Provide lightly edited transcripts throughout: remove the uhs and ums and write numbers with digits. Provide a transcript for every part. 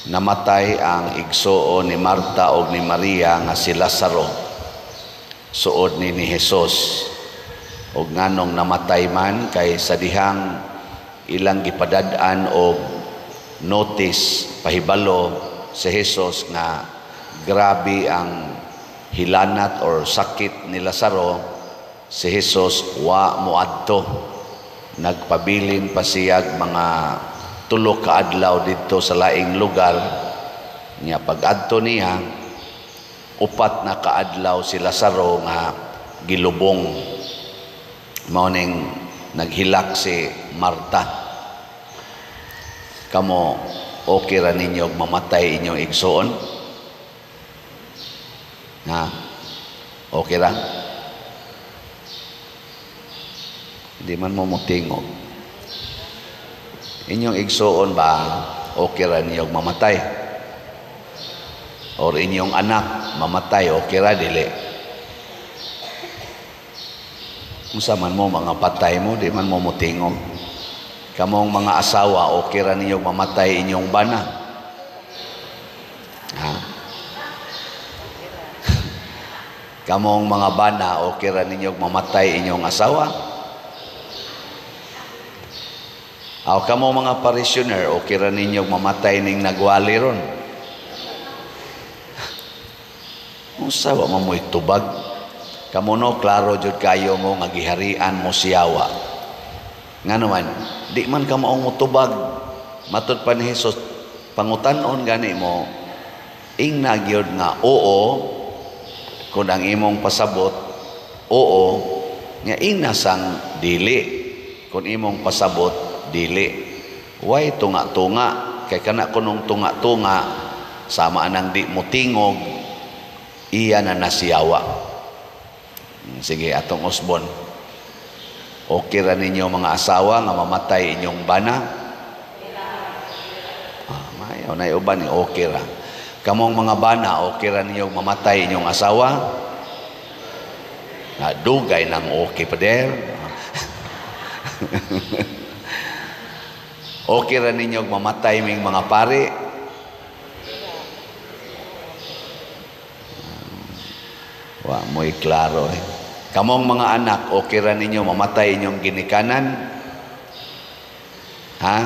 namatay ang igsuon ni Marta o ni Maria nga si Lazaro suod ni Hesus. Og nganong namatay man kay sa dihang ilang gipadad-an og notice pahibalo si Hesus nga grabe ang hilanat or sakit ni Lazaro, si Hesus wa moadto. Nagpabilin pa siyag mga 3 ka adlaw dito sa laing lugar. Nya pag-adto niya, 4 na kaadlaw si Lazaro nga gilubong. Mao ning naghilak si Marta. Kamo okay ra ninyo mamatay inyong igsuon? Ha? Okay ra? Di man mo mutingog. Inyong igsuon ba okay ra niyog mamatay? Or inyong anak mamatay okay ra dili? Unsa man mo mga patay mo di man mo mutingog. Kamong mga asawa okay ra niyog mamatay inyong bana? Ha? Kamong mga bana okay ra ninyog mamatay inyong asawa? Aw kamo mga parishioner, okay ra ninyo mamatay ning nagwali ron. Unsa wa mo itubag? Kamo no klaro jud kayo mo nga giharian mo siyawa. Ngano man, di man ka maong mutubag. Matud pa ni Hesus, pangutan-on gani mo, ingna gyud nga oo kun ang imong pasabot, oo, nga ingna sang dili kun imong pasabot dili. Way tunga-tunga kay kana kunong tunga-tunga sama anang di mutingog iya na nasiyawa. Sige atong usbon. Okay ra ninyo mga asawa nga mamatay inyong bana? Mayaw na uban ni okay ra. Kamong mga bana okay ra ninyo mamatay inyong asawa? Dugay nang okay pa der. Okay ra ninyo mamatay ming mga pari? Wa mo'y klaro eh. Kamong mga anak, okay ra ninyo mamatay inyong ginikanan? Ha?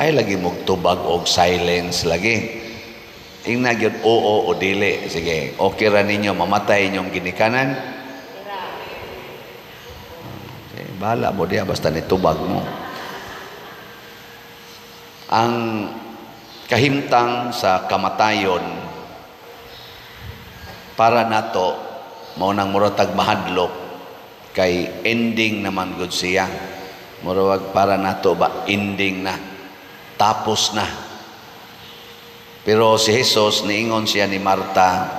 Ay lagi magtubag og silence lagi. Ingna gyud oo o dili. Sige, okay ra ninyo mamatay inyong ginikanan? Bahala mo diya basta nitubag mo. Ang kahimtang sa kamatayon para nato mao nang muratag mahadlok kay ending naman gud siya. Murag para nato ba ending na, tapos na. Pero si Hesus niingon siya ni Marta,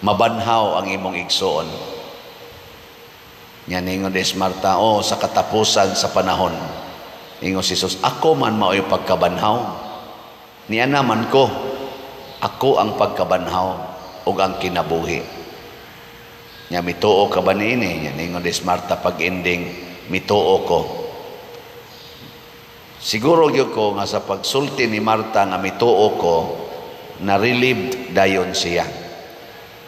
mabanhaw ang imong igsuon. Nya ningon des Marta, sa katapusan sa panahon. Ingon si Jesus, ako man mao'y pagkabanhaw. Niya naman ko, ako ang pagkabanhaw o ang kinabuhi. Nya mituo ka ba niini? Nya ningon des Marta pag-ending, mituo ko. Siguro gyud ko nga sa pagsulti ni Marta nga mituo ko, na-relieved dayon siya.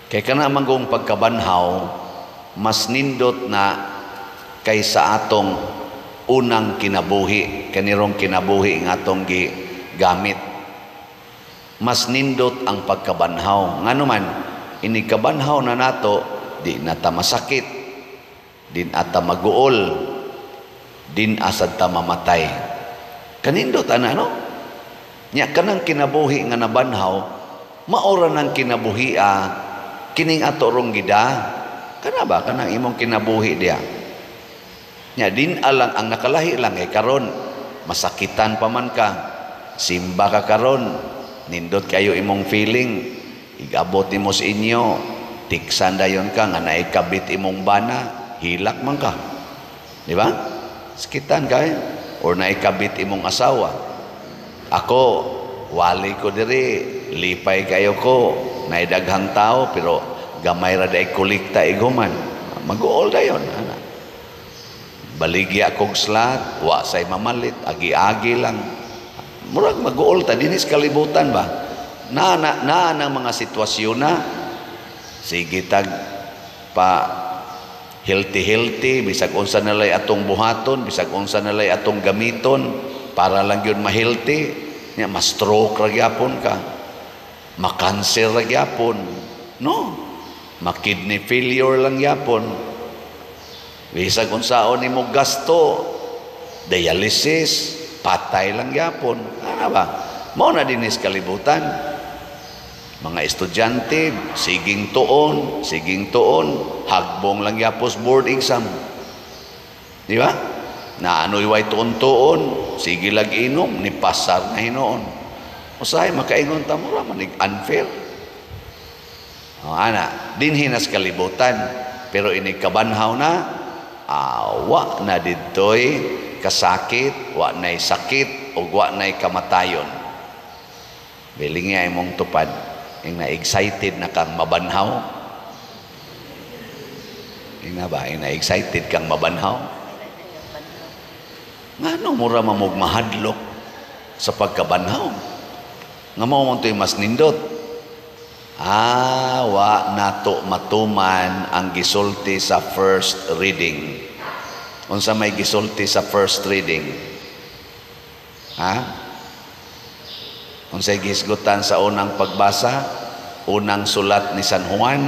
Kay kana manggong pagkabanhaw, mas nindot na kaysa atong unang kinabuhi, kanirong kinabuhi ng atong gamit. Mas nindot ang pagkabanhaw. Ngano man, inikabanhaw na nato, di nata masakit, din ata maguol, din asad ta mamatay. Kanindot ana no? Nya kanang kinabuhi nga nabanhaw, maora nang kinabuhi kining ato rong gida. Kana ba kanang imong kinabuhi diya? Nya din alang ang nakalahi lang karon masakitan pa man ka, simba ka karon, nindot kayo imong feeling, igabot nimo sa inyo, tiksan dayon ka nga naikabit imong bana, hilak man ka. Di ba? Sakitan ka or naikabit imong asawa. Ako, wali ko diri, lipay kayo ko, naidaghang tao pero gamay ra day kolekta iguman. Mag-uol dayon ana. Baligya kog slat, wa say mamalit, agi-agi lang. Murag mag-uol ta dinis kalibutan ba? Na ng mga sitwasyon na sige tag pa healthy bisag unsa nalay atong buhaton, bisag unsa nalay atong gamiton para lang yun ma-healthy, nya ma-stroke ra gyapon ka, ma-cancer ra gyapon, no? Ma-kidney failure lang gyapon. Bisag unsaon nimo gasto, dialysis, patay lang gyapon. Ano ba? Mao na dinis kalibutan. Mga estudyante, siging tuon, hagbong lang yapos board exam. Di ba? Na ano'y way tuon-tuon, sige lag inom, ni pasar na hinoon. Usahay, makaingon ta mo raman, unfair. Ana, dinhinas kalibutan, pero inikabanhaw na, wa na ditoy kasakit, wa na'y sakit, o wa na'y kamatayon. Biling nga imong tupad, yung na-excited na kang mabanhaw. Yung na ba? Yung na-excited kang mabanhaw. Nga no, mura mamugmahadlok sa pagkabanhaw. Nga mo mo ito'y mas nindot. Wa nato matuman ang gisulti sa first reading. Unsa may gisulti sa first reading? Unsay gisgutan sa unang pagbasa, unang sulat ni San Juan,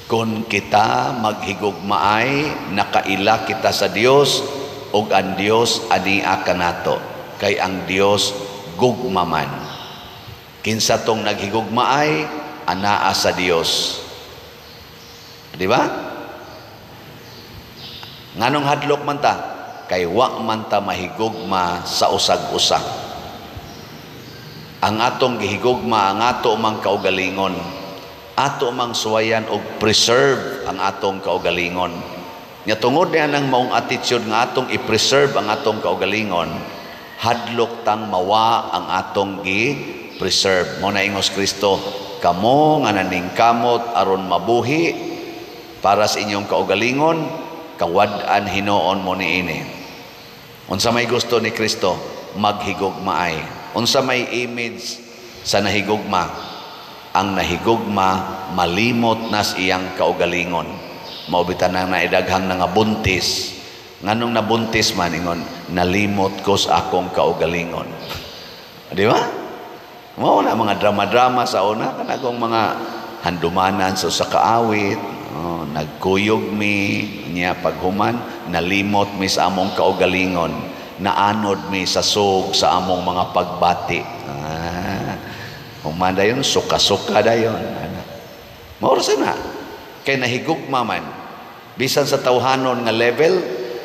kung kita maghigugmaay, nakaila kita sa Dios, ug ang Dios ania kanato, kay ang Dios gugmaman. Kinsa tong naghigugmaay, anaa sa Dios. Di ba? Nganong hadlok man ta? Kay wa man ta mahigugma sa usag-usag. Ang atong gihigugma, ang ato mang kaugalingon, ato mang suwayan og preserve ang atong kaugalingon. Nya tungod niya ng maong attitude nga atong i-preserve ang atong kaugalingon, hadlok tang mawa ang atong gi-preserve. Mo na ingos Kristo, kamo nga naningkamot aron mabuhi para sa inyong kaugalingon, kawad-an hinoon mo niini. Unsa may gusto ni Kristo, maghigugmaay. Unsa may image sa nahigugma? Ang nahigugma malimot nas iyang kaugalingon. Maubitan na naidaghang nga buntis. Nganong nabuntis man ingon, nalimot ko sa akong kaugalingon. Di ba? Mao na mga drama-drama sa una kanagong mga handumanan sa kaawit, nagkuyog mi niya paghuman, nalimot mi sa among kaugalingon. Naanod mi sa sug sa among mga pagbati. Humanda yun, suka-suka da yun. Maurasa na. Kay nahigugma man. Bisan sa tawhanon nga level,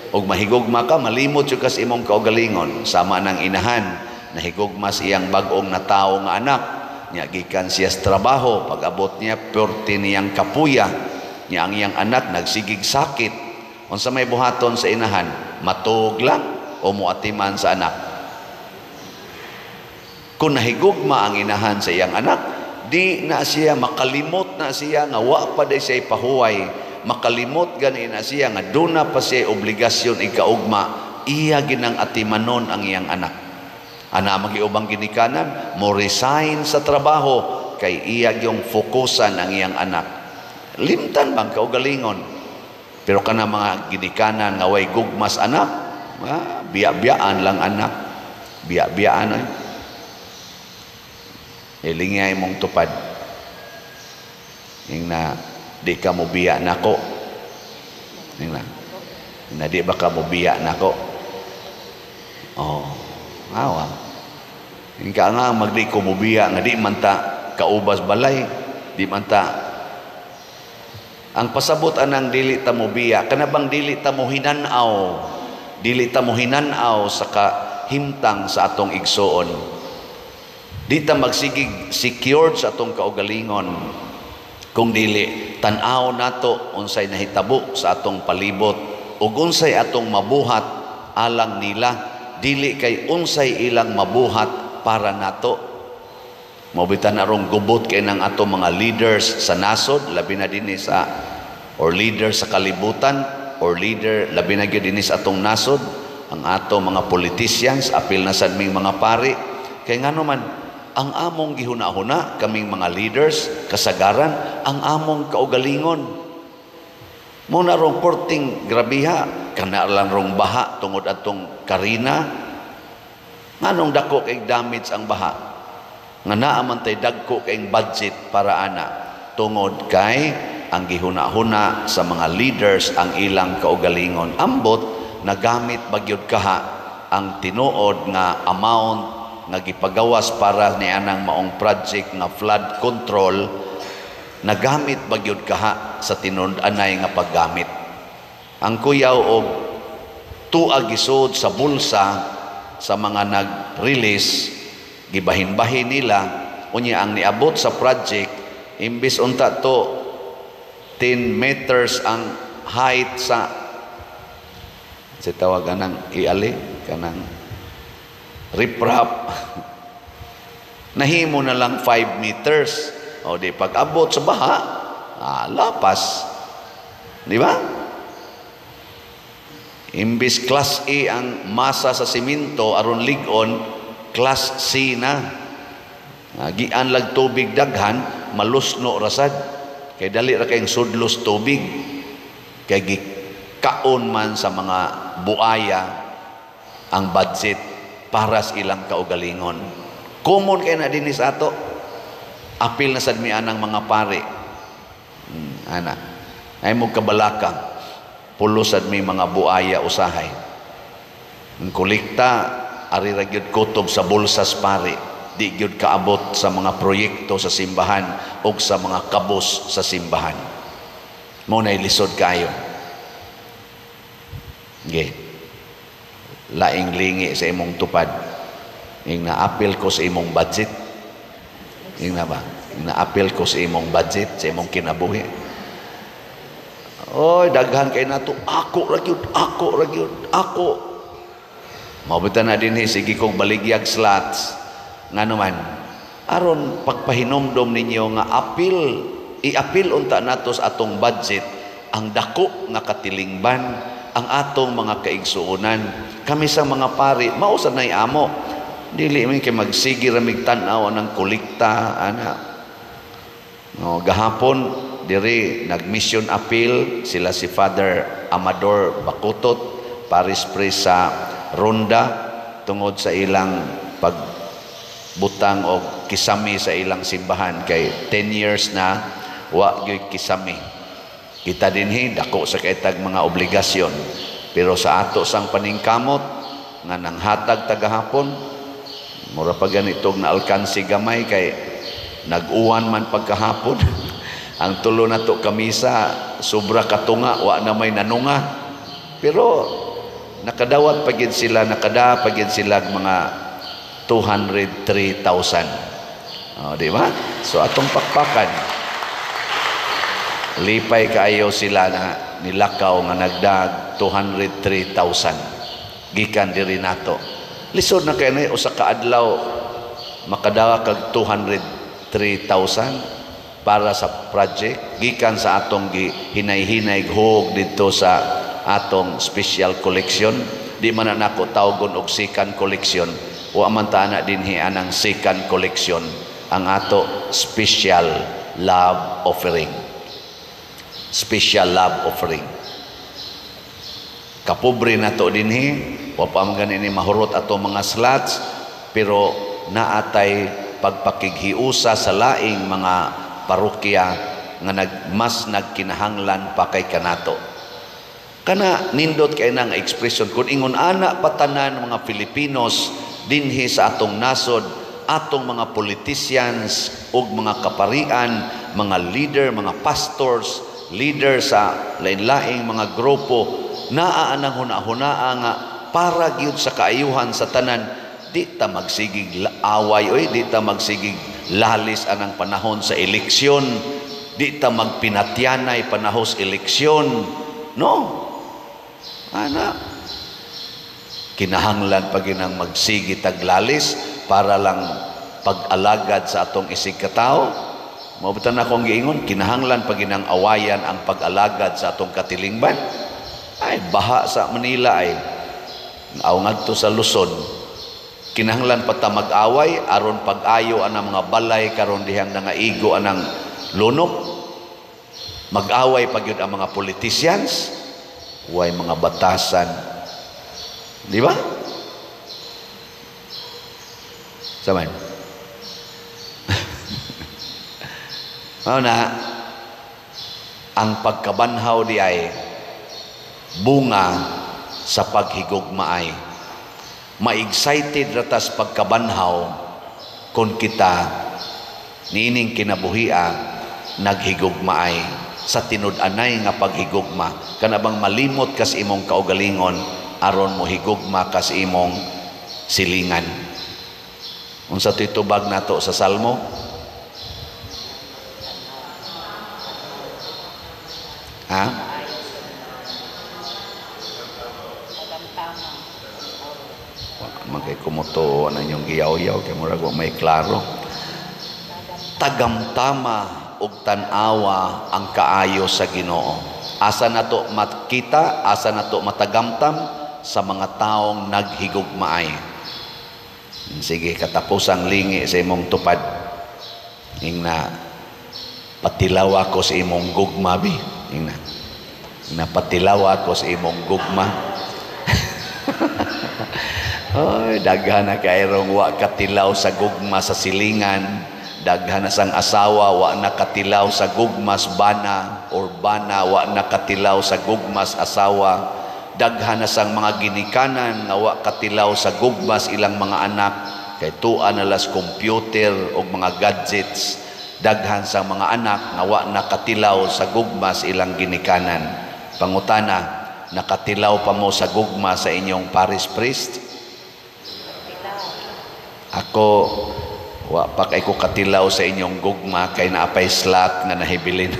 og mahigugma ka, malimot yung kas imong kaugalingon. Sama ng inahan, nahigugma siyang bagong na tao nga anak. Nya gikan siya sa trabaho, pag-abot niya, purti niyang kapuya. Nya ang iyang anak, nagsigig sakit. Unsa may buhaton sa inahan, matug lang, o muatiman sa anak. Kung nahigugma ang inahan sa iyang anak, di na siya makalimot na siya nga wa pa day siya pahuway, makalimot gani na siya nga duna pa siya obligasyon ikaugma, iya ginang atimanon ang iyang anak. Ana magiubang ginikanan, mo resign sa trabaho kay iya yung fokusan ang iyang anak. Limtan bang kaugalingon? Pero kana mga ginikanan nga way gugmas anak, biya-biyaan lang anak, biya-biyaan ay ilingay mong tupad yung na di ka mo biya nako, yung na di ba ka mo biya nako, awa yung ka nga magdi ko mo biya nga di man ta kaubas balay, di man ta ang pasabot anang dili ta mo biya, kanabang dili ta mo hinanaw, dili ta mo hinanaw sa kahimtang sa atong igsoon. Di ta magsigig secured sa atong kaugalingon. Kung dili tan-aw nato unsay nahitabo sa atong palibot ug unsay atong mabuhat alang nila, dili kay unsay ilang mabuhat para nato. Mabitan na rong gubot kay nang atong mga leaders sa nasod, labi na dinhi sa or leader sa kalibutan, or leader labi na gyud dinhi sa atong nasod, ang ato mga politicians, apil na sad ming mga pari. Kay ngano man, ang among gihuna-huna, kaming mga leaders, kasagaran, ang among kaugalingon. Muna rong porting grabiha, kana lang rong baha tungod atong Karina. Nganong dako kay damage ang baha? Nga naaman tay dagko kay budget para ana tungod kay ang gihuna-huna sa mga leaders ang ilang kaugalingon. Ambot nagamit bagyod kaha ang tinuod nga amount nga gipagawas para ni anang maong project nga flood control, nagamit bagyod kaha sa tinud-anay nga paggamit. Ang kuyaw og tuag gisud sa bulsa sa mga nag-release, gibahin-bahin nila, unya ang niabot sa project, imbis unta to 10 meters ang height sa tawag kanang iali, kanang riprap. Nahimo na lang 5 meters. O di pag-abot sa baha, lapas. Di ba? Imbis class A ang masa sa simento aron ligon, class C na. Gian lag tubig daghan, malusno rasad. Kay dali ra kayong sudlos tubig. Kay gikaon man sa mga buaya ang budget para sa ilang kaugalingon. Common kay na dinis ato. Apil na sad mi anang mga pare. Ana. Ay mo kabalakang pulo sad mi mga buaya usahay. Ang kolekta ari ra gyud kutob sa bulsas pare. Di gyud kaabot sa mga proyekto sa simbahan o sa mga kabos sa simbahan. Mo na ilisod kayo. Okay. Laing lingi sa imong tupad. Ing naapil ko sa imong budget. Ing na ba? Naapil ko sa imong budget, sa imong kinabuhi. Oy, daghan kay nato. Ako ra gyud. Mabutan na din sige kong baligyag slots. Nga naman, aron pagpahinomdom ninyo nga iapil unta nato sa atong budget ang dako nga katilingban, ang atong mga kaigsuonan. Kami sa mga pari, mausa na'y amo. Dili man kay magsigi ramig tan-aw ng kolekta ana. No, gahapon diri nag-mission appeal sila si Father Amador Bakutot, Paris Priest sa Ronda tungod sa ilang pagbutang o kisami sa ilang simbahan kay 10 years na wa gyud kisami. Kita dinhi dako sa kaitag mga obligasyon, pero sa ato sang paningkamot nga nanghatag tagahapon, mura pa ganitog na alkansi gamay kay nag-uwan man pagkahapon. Ang tulo na to kamisa sobra katunga, wa na may nanunga, pero nakadawat pagid sila, nakada pagid sila mga 203,000. Di ba? So atong pakpakan, lipay kaayo sila na nilakaw nga nagdag 203,000 gikan diri nato. Lisod na kayo na usa ka adlaw makadawa kag 203,000 para sa project gikan sa atong hinay-hinay hog dito sa atong special collection. Di man na nako tawgon og second collection, wa man ta na dinhi anang second collection, ang ato special love offering. Special love offering. Kapobre na to dinhi, wa pa man ganini mahurot ato mga slots, pero naatay pagpakighiusa sa laing mga parokya nga mas nagkinahanglan pa kay kanato. Kana nindot kay nang expression kun ingon ana patanan mga Filipinos dinhi sa atong nasod, atong mga politicians ug mga kaparian, mga leader, mga pastors, leader sa lain-laing mga grupo, naa anang huna-hunaa nga para gyud sa kaayuhan sa tanan, di ta magsigig away oy, di ta magsigig lalis anang panahon sa eleksyon, di ta magpinatyanay panahos eleksyon. No, ana kinahanglan pa ginang magsigi taglalis para lang pag-alagad sa atong isig katao. Mabutan akong giingon, kinahanglan pa ginang awayan ang pag-alagad sa atong katilingban. Ay baha sa Manila ay aw ngadto sa Luzon, kinahanglan pa ta mag-away aron pag-ayo anang mga balay karon dihang nangaigo anang lunok, mag-away pa gyud ang mga politicians, way mga batasan, di ba? Saman. Mao na ang pagkabanhaw di ay bunga sa paghigugma ay ma-excited ratas pagkabanhaw kung kita niining kinabuhia naghigugma ay sa tinud-anay nga paghigugma kanabang malimot kas imong kaugalingon aron mo higugma kas imong silingan. Unsa titubag nato sa Salmo? Ha? Magkay kumuto na yung giyaw-yaw kay murag wa may klaro. Tagamtama og tan-awa ang kaayo sa Ginoo. Asa nato makita, asa nato matagamtam sa mga taong naghigugmaay. Sige, katapusang lingi sa imong tupad. Ingna patilaw ako sa imong gugma bi. Ingna napatilaw ako sa imong gugma. Ay, daghan na kayrong wa katilaw sa gugma sa silingan. Daghan na sang asawa wa nakatilaw sa gugmas bana or bana wa nakatilaw sa gugmas asawa. Daghan na sang mga ginikanan nga wa katilaw sa gugmas ilang mga anak kay tuan na las computer o mga gadgets. Daghan sang mga anak nga wa nakatilaw sa gugmas ilang ginikanan. Pangutana, nakatilaw pa mo sa gugma sa inyong parish priest? Ako, wa pa kay ko katilaw sa inyong gugma kay naapay slot nga nahibilin.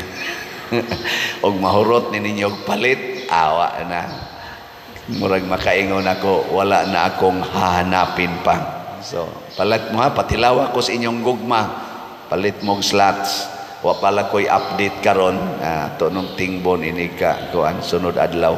Og mahurot ni ninyo palit, awa na. Murag makaingon ako, wala na akong hahanapin pa. So, palit mo ha, patilaw ako sa inyong gugma. Palit mong slots. Wa pala ko'y update karon to nung tingbon ini ka kuan sunod adlaw.